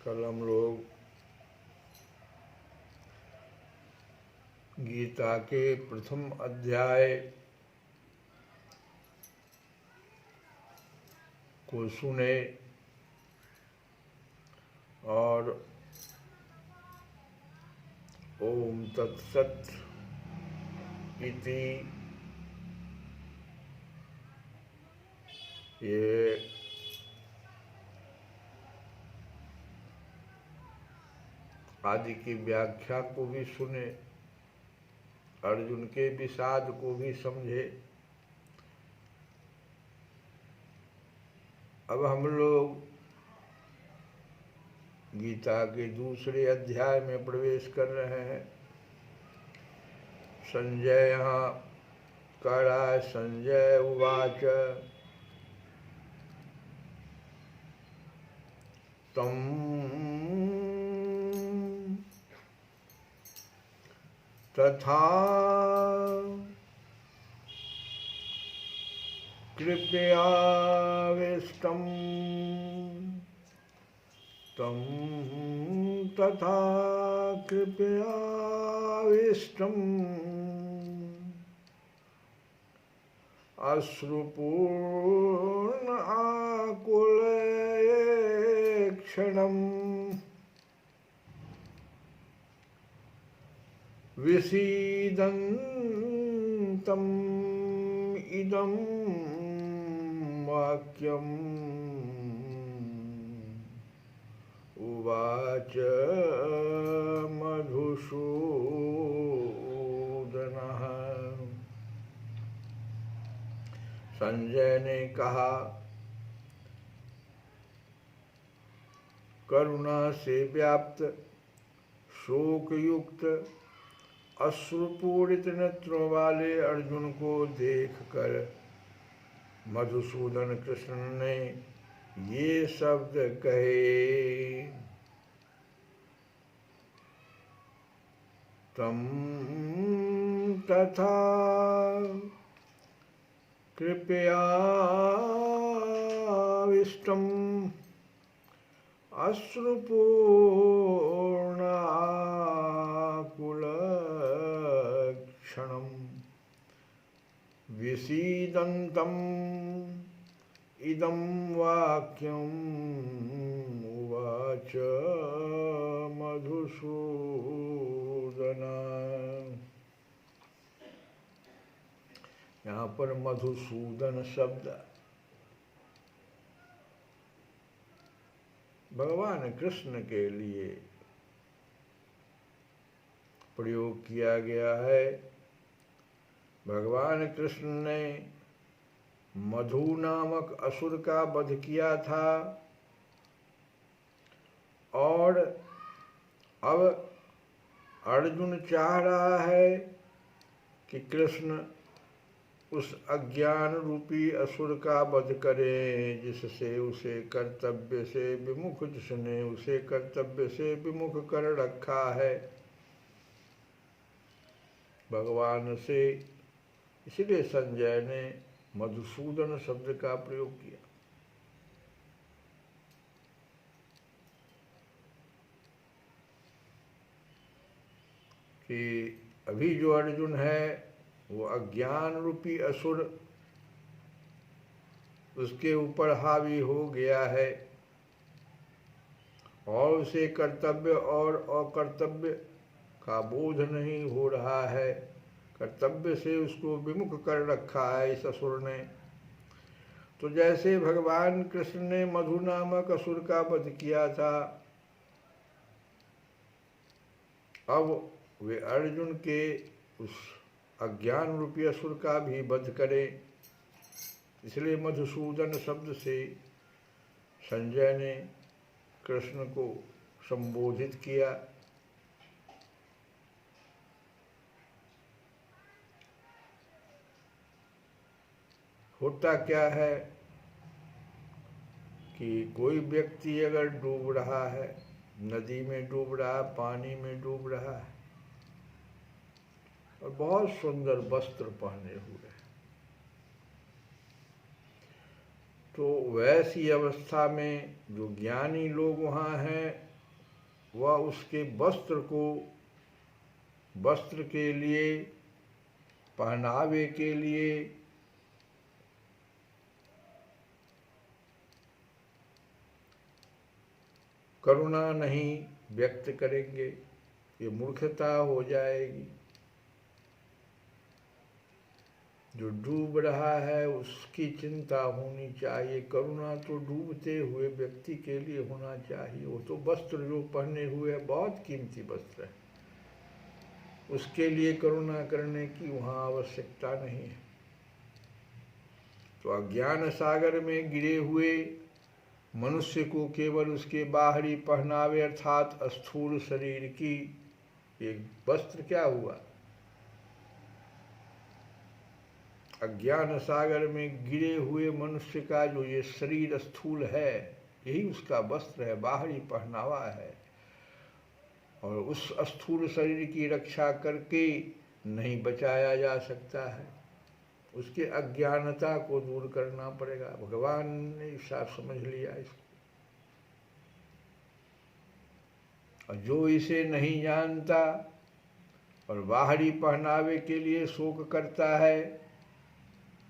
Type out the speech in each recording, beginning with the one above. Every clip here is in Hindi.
कल हम लोग गीता के प्रथम अध्याय को सुने और ओम तत्सत इति ये आदि की व्याख्या को भी सुने, अर्जुन के विषाद को भी समझे। अब हम लोग गीता के दूसरे अध्याय में प्रवेश कर रहे हैं। संजय यहाँ कह रहा है, संजय उवाच तम तथा कृपयाविष्टं तं तथा कृपयाविष्टम् अश्रुपूर्ण आकुलेक्षणम् विषीदन्तम् इदं वाक्यम् उवाच मधुसूदनः। संजय ने कहा, करुणा से व्याप्त शोकयुक्त अश्रुपूरित नेत्रों वाले अर्जुन को देखकर मधुसूदन कृष्ण ने ये शब्द कहे। तम तथा कृपयाविष्टम् अश्रुपूर्णाकुलक्षणम् विषीदन्तम् इदं वाक्यम् उवाच मधुसूदन। यहाँ पर मधुसूदन शब्द भगवान कृष्ण के लिए प्रयोग किया गया है। भगवान कृष्ण ने मधु नामक असुर का वध किया था और अब अर्जुन चाह रहा है कि कृष्ण उस अज्ञान रूपी असुर का वध करें, जिससे उसे कर्तव्य से विमुख, जिसने उसे कर्तव्य से विमुख कर रखा है भगवान से। इसलिए संजय ने मधुसूदन शब्द का प्रयोग किया। कि अभी जो अर्जुन है वो अज्ञान रूपी असुर उसके ऊपर हावी हो गया है और उसे कर्तव्य और अकर्तव्य का बोध नहीं हो रहा है। कर्तव्य से उसको विमुख कर रखा है इस असुर ने। तो जैसे भगवान कृष्ण ने मधु नामक असुर का वध किया था, अब वे अर्जुन के उस अज्ञान रूपी असुर का भी वध करें। इसलिए मधुसूदन शब्द से संजय ने कृष्ण को संबोधित किया। होता क्या है कि कोई व्यक्ति अगर डूब रहा है, नदी में डूब रहा, पानी में डूब रहा है और बहुत सुंदर वस्त्र पहने हुए, तो वैसी अवस्था में जो ज्ञानी लोग वहाँ हैं वह उसके वस्त्र के लिए, पहनावे के लिए करुणा नहीं व्यक्त करेंगे, ये मूर्खता हो जाएगी। जो डूब रहा है उसकी चिंता होनी चाहिए। करुणा तो डूबते हुए व्यक्ति के लिए होना चाहिए। वो तो वस्त्र जो पहने हुए बहुत कीमती वस्त्र है, उसके लिए करुणा करने की वहाँ आवश्यकता नहीं है। तो अज्ञान सागर में गिरे हुए मनुष्य को केवल उसके बाहरी पहनावे अर्थात स्थूल शरीर की एक वस्त्र क्या हुआ, अज्ञान सागर में गिरे हुए मनुष्य का जो ये शरीर स्थूल है, यही उसका वस्त्र है, बाहरी पहनावा है। और उस स्थूल शरीर की रक्षा करके नहीं बचाया जा सकता है, उसके अज्ञानता को दूर करना पड़ेगा। भगवान ने साफ समझ लिया इसको। और जो इसे नहीं जानता और बाहरी पहनावे के लिए शोक करता है,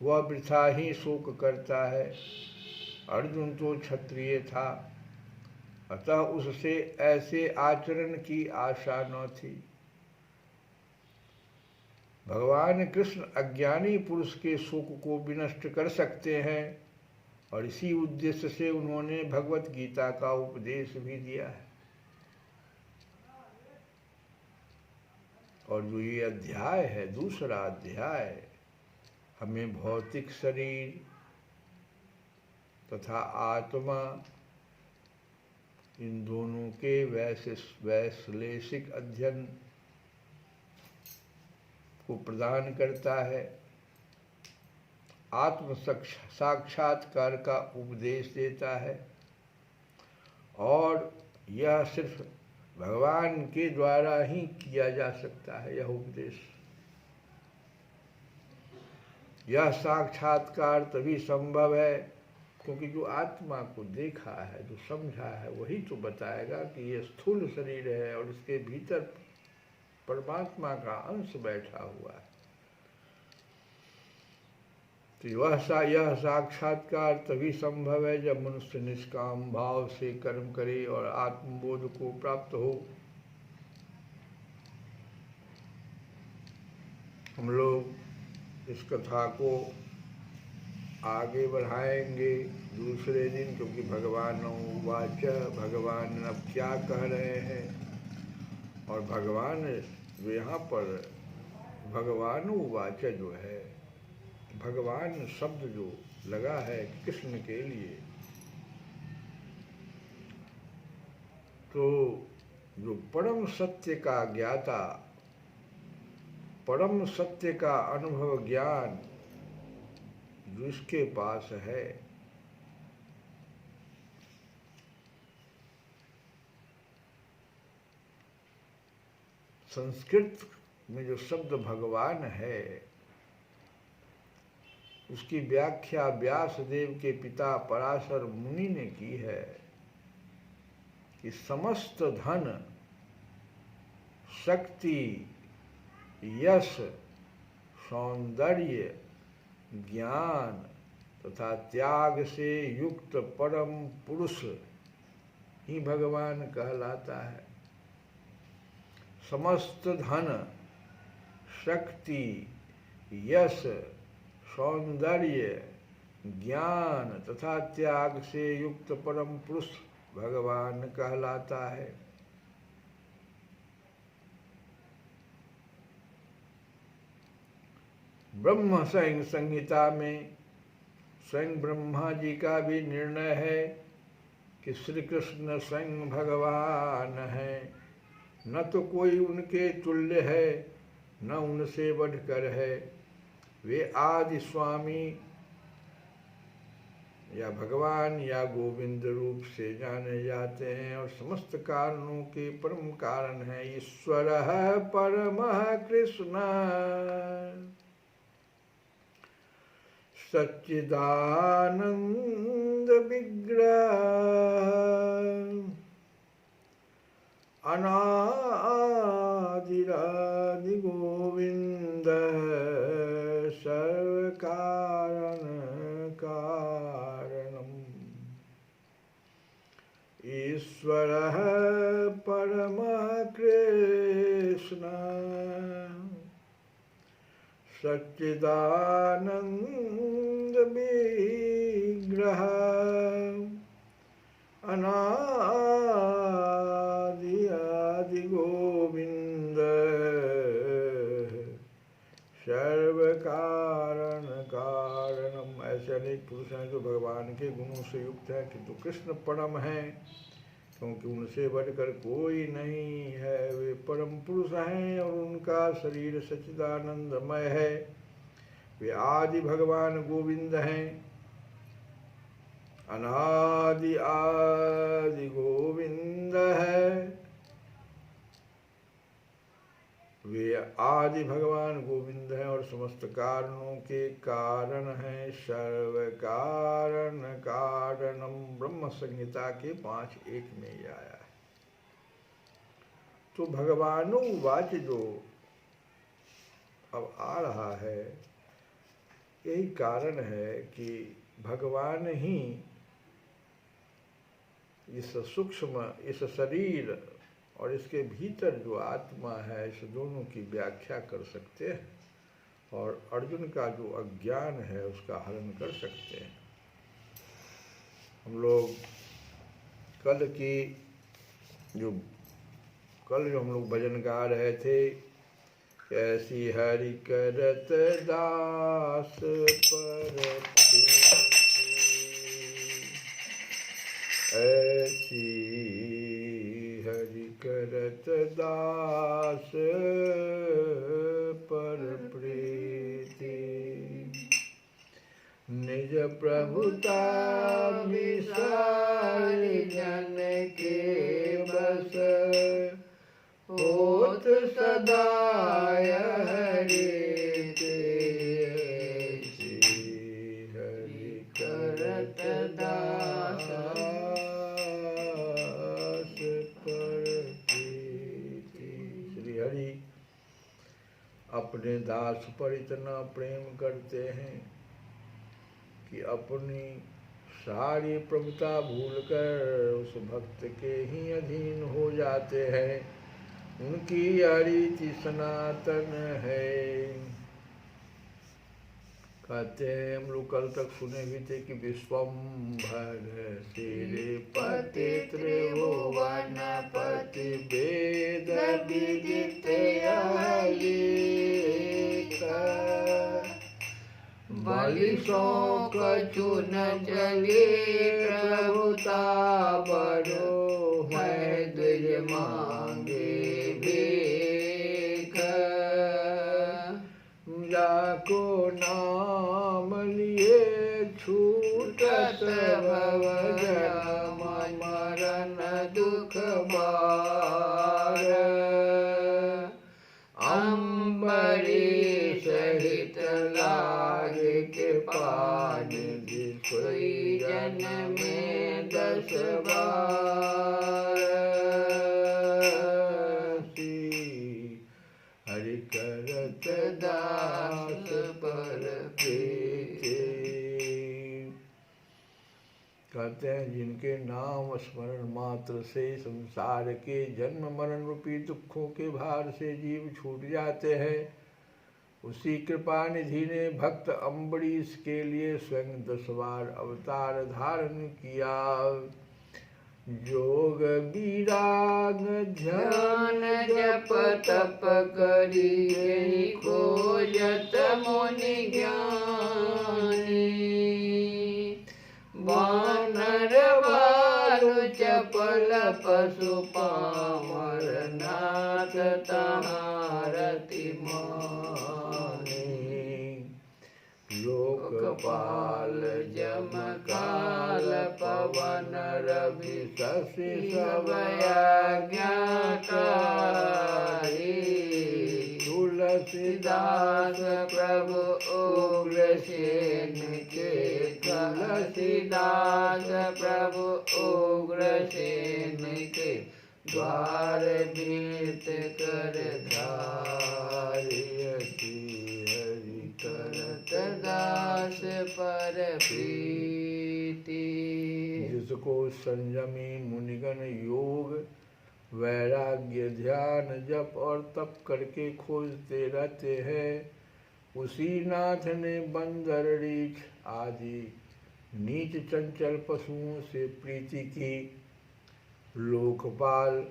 वह वृथा ही शोक करता है। अर्जुन तो क्षत्रिय था, अतः उससे ऐसे आचरण की आशा न थी। भगवान कृष्ण अज्ञानी पुरुष के शोक को विनष्ट कर सकते हैं और इसी उद्देश्य से उन्होंने भगवत गीता का उपदेश भी दिया है। और जो ये अध्याय है, दूसरा अध्याय, हमें भौतिक शरीर तथा आत्मा इन दोनों के वैश्लेषिक अध्ययन को प्रदान करता है, आत्म साक्षात्कार का उपदेश देता है। और यह सिर्फ भगवान के द्वारा ही किया जा सकता है। यह उपदेश, यह साक्षात्कार तभी संभव है क्योंकि जो आत्मा को देखा है, जो समझा है, वही तो बताएगा कि ये स्थूल शरीर है और इसके भीतर परमात्मा का अंश बैठा हुआ है। तो यह साक्षात्कार तभी संभव है जब मनुष्य निष्काम भाव से कर्म करे और आत्मबोध को प्राप्त हो। हम लोग इस कथा को आगे बढ़ाएंगे दूसरे दिन, क्योंकि भगवान उवाच, भगवान अब क्या कह रहे हैं। और भगवान जो यहाँ पर भगवान उवाच जो है, भगवान शब्द जो लगा है कृष्ण के लिए, तो जो परम सत्य का ज्ञाता, परम सत्य का अनुभव ज्ञान जिसके पास है, संस्कृत में जो शब्द भगवान है उसकी व्याख्या व्यासदेव के पिता पराशर मुनि ने की है कि समस्त धन, शक्ति, यश, सौंदर्य, ज्ञान तथा त्याग से युक्त परम पुरुष ही भगवान कहलाता है। समस्त धन, शक्ति, यश, सौंदर्य, ज्ञान तथा त्याग से युक्त परम पुरुष भगवान कहलाता है। ब्रह्म संहिता में स्वयं ब्रह्मा जी का भी निर्णय है कि श्री कृष्ण स्वयं भगवान है, न तो कोई उनके तुल्य है, न उनसे बढ़कर है। वे आदि स्वामी या भगवान या गोविंद रूप से जाने जाते हैं और समस्त कारणों के परम कारण है। ईश्वर परमः कृष्ण सच्चिदानंद विग्रह अनादिरादि गोविंद सर्वकारण कारणम ईश्वरः परमः कृष्ण सच्चिदानंद विग्रह अनादि आदि गोविंद सर्व कारण कारणम। ऐसे अनेक पुरुष हैं जो भगवान के गुणों से युक्त हैं, किंतु कृष्ण परम हैं, क्योंकि उनसे बढ़कर कोई नहीं है। वे परम पुरुष हैं और उनका शरीर सच्चिदानंदमय है। वे आदि भगवान गोविंद हैं, अनादि आदि गोविंद है। वे आदि भगवान गोविंद हैं और समस्त कारणों के कारण हैं। सर्व कारण कारणम ब्रह्म संहिता के 5:1 में ही आया है। तो भगवानुवाच जो अब आ रहा है, यही कारण है कि भगवान ही इस सूक्ष्म, इस शरीर और इसके भीतर जो आत्मा है, इस दोनों की व्याख्या कर सकते हैं और अर्जुन का जो अज्ञान है उसका हरण कर सकते हैं। हम लोग कल जो हम लोग भजन गा रहे थे, कैसी हरि करत दास पर ऐसी हरि करत दास पर प्रीति, निज प्रभुता विसारि जन के बस, होत सदाय हरि तेसी, हरि करत दास पर प्रीति। श्री हरि अपने दास पर इतना प्रेम करते हैं कि अपनी सारी प्रभुता भूलकर उस भक्त के ही अधीन हो जाते हैं। उनकी रीति सनातन है। कहते हैं, हम लोग कल तक सुने भी थे कि विश्वम्भर श्रीपति त्रिभुवनपति वेद विदित बलि सो कछु न चले, प्रभुता बड़ो है द्विज मांगे भेख, जाको नाम लिए छूटत भव जम मरण दुख बार, अम्बरीश सहित लाग के पान कोई जन में 10 बार, हरि करत दास पर प्रीति। कहते हैं, जिनके नाम स्मरण मात्र से संसार के जन्म मरण रूपी दुखों के भार से जीव छूट जाते हैं, उसी कृपा निधि ने भक्त अम्बरीश के लिए स्वयं 10 बार अवतार धारण किया। जोग विराग ध्यान जप तप करी, खोजत मुनि ज्ञानी, वानर वालु चपल पशु पामर, नाथ तहारति माने, लोकपाल जम काल पवन रवि शशि सब आज्ञाकारी, तुलसीदास प्रभु उग्रसेन के, तुलसीदास प्रभु उग्रसेन के, द्वार भीत कर धारी हरि करत दास पर प्रीति। जिसको संयमी मुनिगण योग वैराग्य ध्यान जप और तप करके खोजते रहते हैं, उसी नाथ ने बंदर रीछ आदि नीच चंचल पशुओं से प्रीति की। लोकपाल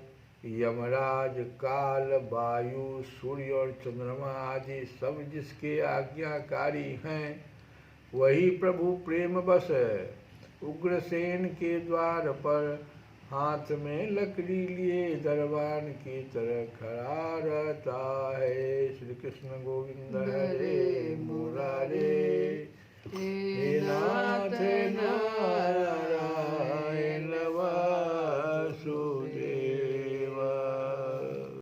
यमराज काल वायु सूर्य और चंद्रमा आदि सब जिसके आज्ञाकारी हैं, वही प्रभु प्रेम बस उग्रसेन के द्वार पर हाथ में लकड़ी लिए दरबान की तरह खड़ा रहता है। श्री कृष्ण गोविंद हरे मुरारे।